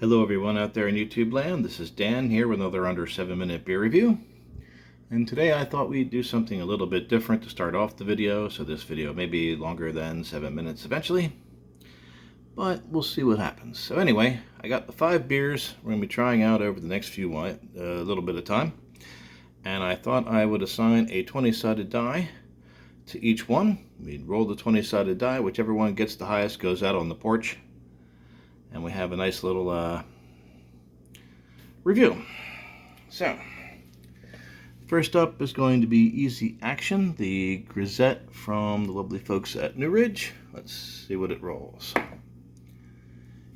Hello everyone out there in YouTube land, this is Dan here with another under 7-minute beer review. And today I thought we'd do something a little bit different to start off the video, so this video may be longer than 7 minutes eventually. But we'll see what happens. So anyway, I got the 5 beers we're going to be trying out over the next little bit of time. And I thought I would assign a 20-sided die to each one. We'd roll the 20-sided die, whichever one gets the highest goes out on the porch. And we have a nice little review. So, first up is going to be Easy Action, the Grisette from the lovely folks at New Ridge. Let's see what it rolls.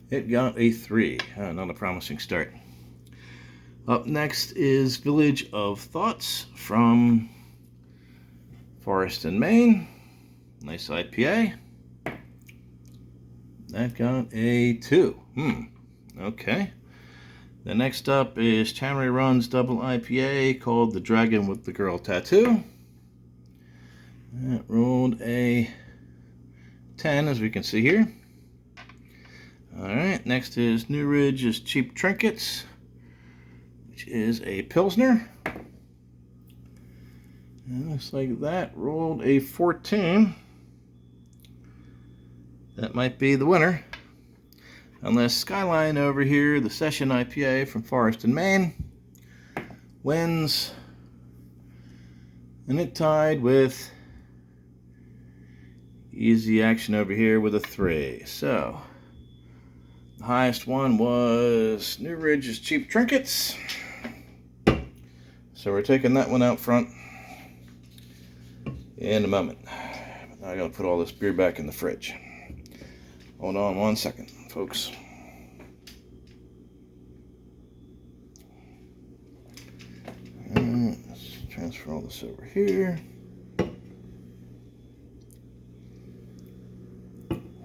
It got a 3. Not a promising start. Up next is Village of Thoughts from Forest and Maine. Nice IPA. That got a 2. Okay. The next up is Tannery Run's double IPA called The Dragon with the Girl Tattoo. That rolled a 10, as we can see here. Alright, next is New Ridge's Cheap Trinkets, which is a Pilsner. And looks like that rolled a 14. That might be the winner. Unless Skyline over here, the Session IPA from Forest and Maine, wins. And it tied with Easy Action over here with a 3. So, the highest one was New Ridge's Cheap Trinkets. So we're taking that one out front in a moment. Now I gotta put all this beer back in the fridge. Hold on 1 second, folks. Let's transfer all this over here.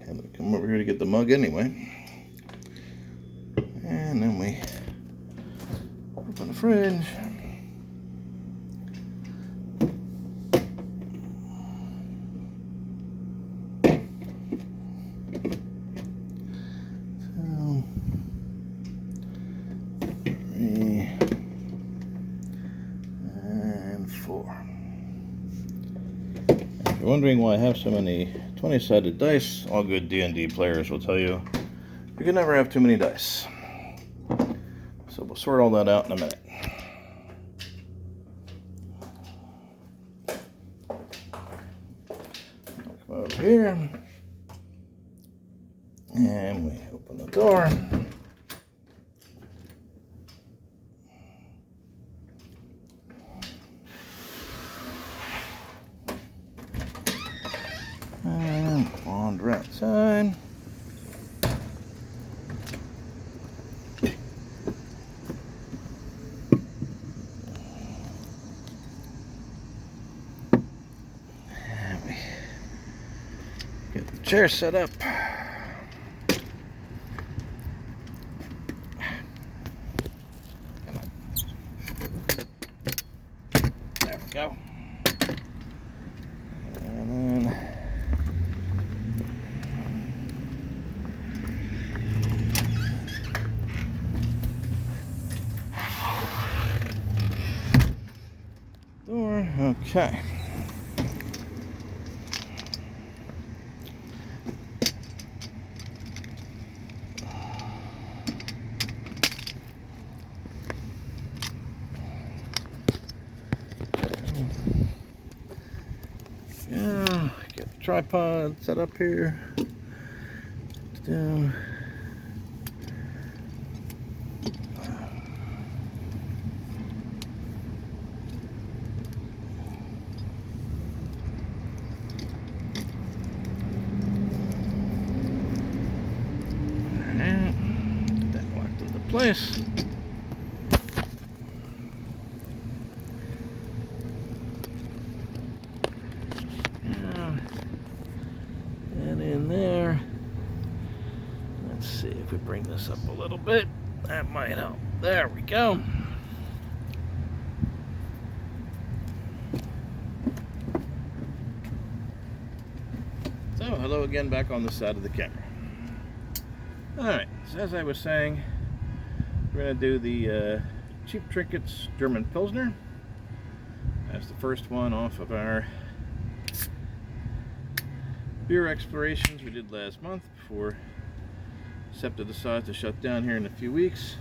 Had to come over here to get the mug anyway. And then we open the fridge. If you're wondering why I have so many 20-sided dice, all good D&D players will tell you you can never have too many dice. So we'll sort all that out in a minute. Come over here, and we open the door. And wander outside. And we get the chair set up. There we go. And then door, okay. Yeah, get the tripod set up here. Down. That locked into place. And in there, let's see if we bring this up a little bit. That might help. There we go. So, hello again back on this side of the camera. Alright, so as I was saying, We're going to do the cheap Trinkets German Pilsner. That's the first one off of our beer explorations we did last month before SEPTA decides to shut down here in a few weeks.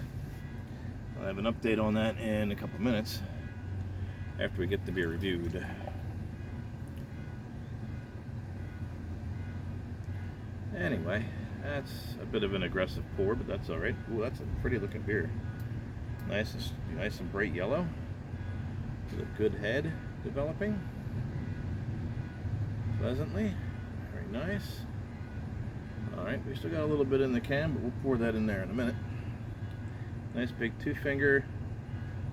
I'll have an update on that in a couple minutes after we get the beer reviewed. Anyway, that's a bit of an aggressive pour, but that's alright. Ooh, that's a pretty looking beer. Nice and bright yellow with a good head developing pleasantly. Very nice. Alright, we still got a little bit in the can, but we'll pour that in there in a minute. Nice big 2-finger,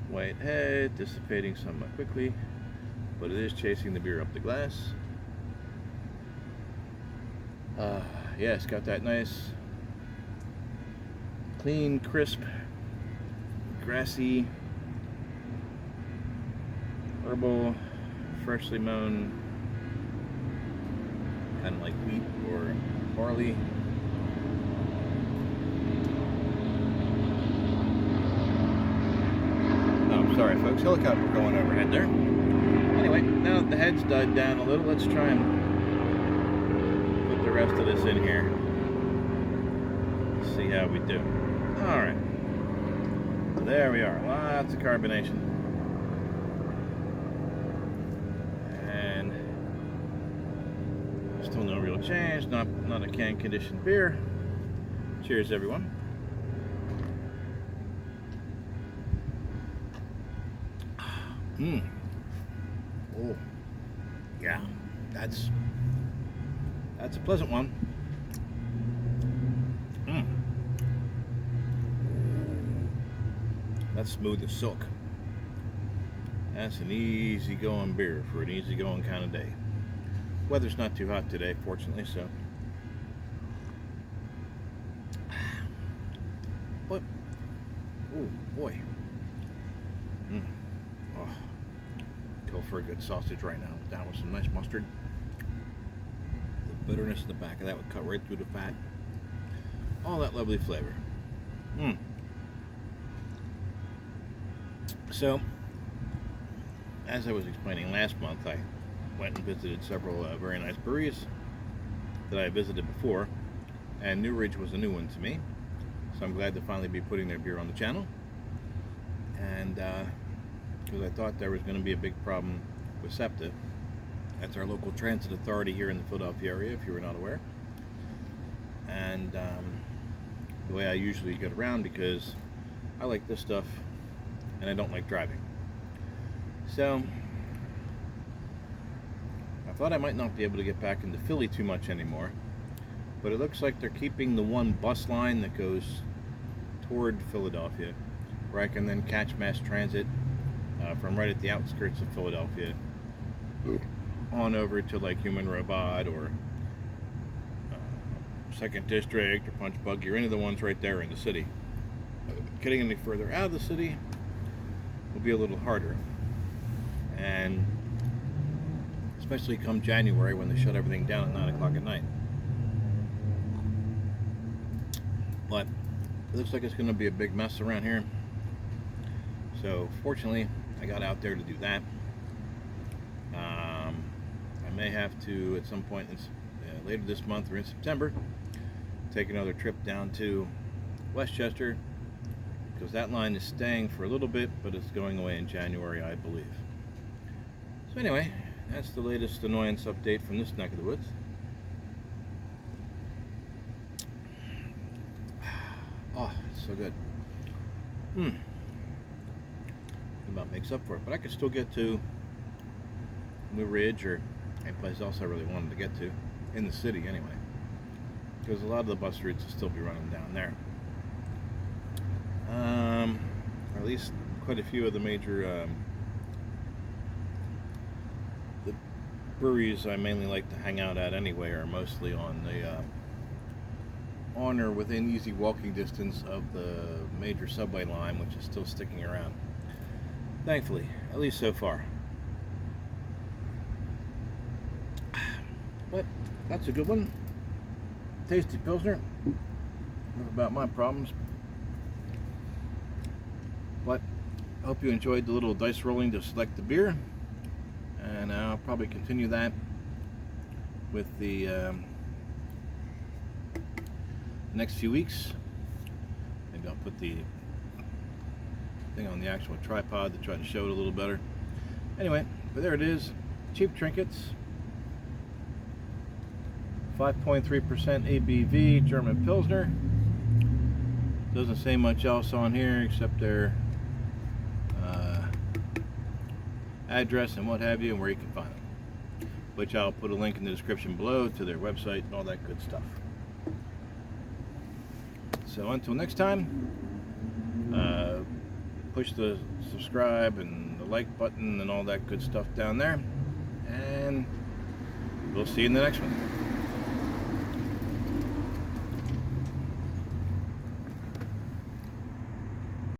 white head, dissipating somewhat quickly, but it is chasing the beer up the glass. Yeah, it's got that nice, clean, crisp, grassy, herbal, freshly mown, kind of like wheat or barley. Oh, sorry folks, helicopter going overhead there. Anyway, now that the head's died down a little, let's try and put the rest of this in here. See how we do. Alright. So there we are. Lots of carbonation. And still no real change. Not a can conditioned beer. Cheers everyone. Oh. Yeah. That's a pleasant one. That's smooth as silk. That's an easy going beer for an easy going kind of day. Weather's not too hot today, fortunately, so. But, oh boy. Oh, go for a good sausage right now. Down with some nice mustard. The bitterness in the back of that would cut right through the fat. All that lovely flavor. So, as I was explaining last month, I went and visited several very nice breweries that I visited before, and New Ridge was a new one to me, so I'm glad to finally be putting their beer on the channel. And because I thought there was going to be a big problem with SEPTA. That's our local transit authority here in the Philadelphia area, if you were not aware. And the way I usually get around, because I like this stuff and I don't like driving. So I thought I might not be able to get back into Philly too much anymore, but it looks like they're keeping the one bus line that goes toward Philadelphia, where I can then catch mass transit from right at the outskirts of Philadelphia on over to like Human Robot or 2nd District or Punch Buggy or any of the ones right there in the city. Getting any further out of the city will be a little harder, and especially come January when they shut everything down at 9 o'clock at night. But it looks like it's going to be a big mess around here, so fortunately I got out there to do that. I may have to at some point later this month or in September take another trip down to Westchester, because that line is staying for a little bit, but it's going away in January, I believe. So anyway, that's the latest annoyance update from this neck of the woods. Oh, it's so good. About makes up for it, but I could still get to New Ridge or any place else I really wanted to get to in the city anyway, because a lot of the bus routes will still be running down there. Or at least quite a few of the major the breweries I mainly like to hang out at anyway are mostly on the on or within easy walking distance of the major subway line, which is still sticking around, thankfully, at least so far. But that's a good one. Tasty Pilsner. Enough about my problems. But I hope you enjoyed the little dice rolling to select the beer, and I'll probably continue that with the next few weeks. Maybe I'll put the thing on the actual tripod to try to show it a little better. Anyway, but there it is. Cheap Trinkets, 5.3% ABV German Pilsner. Doesn't say much else on here except their address and what have you, and where you can find them, which I'll put a link in the description below to their website and all that good stuff. So until next time, push the subscribe and the like button and all that good stuff down there, and we'll see you in the next one.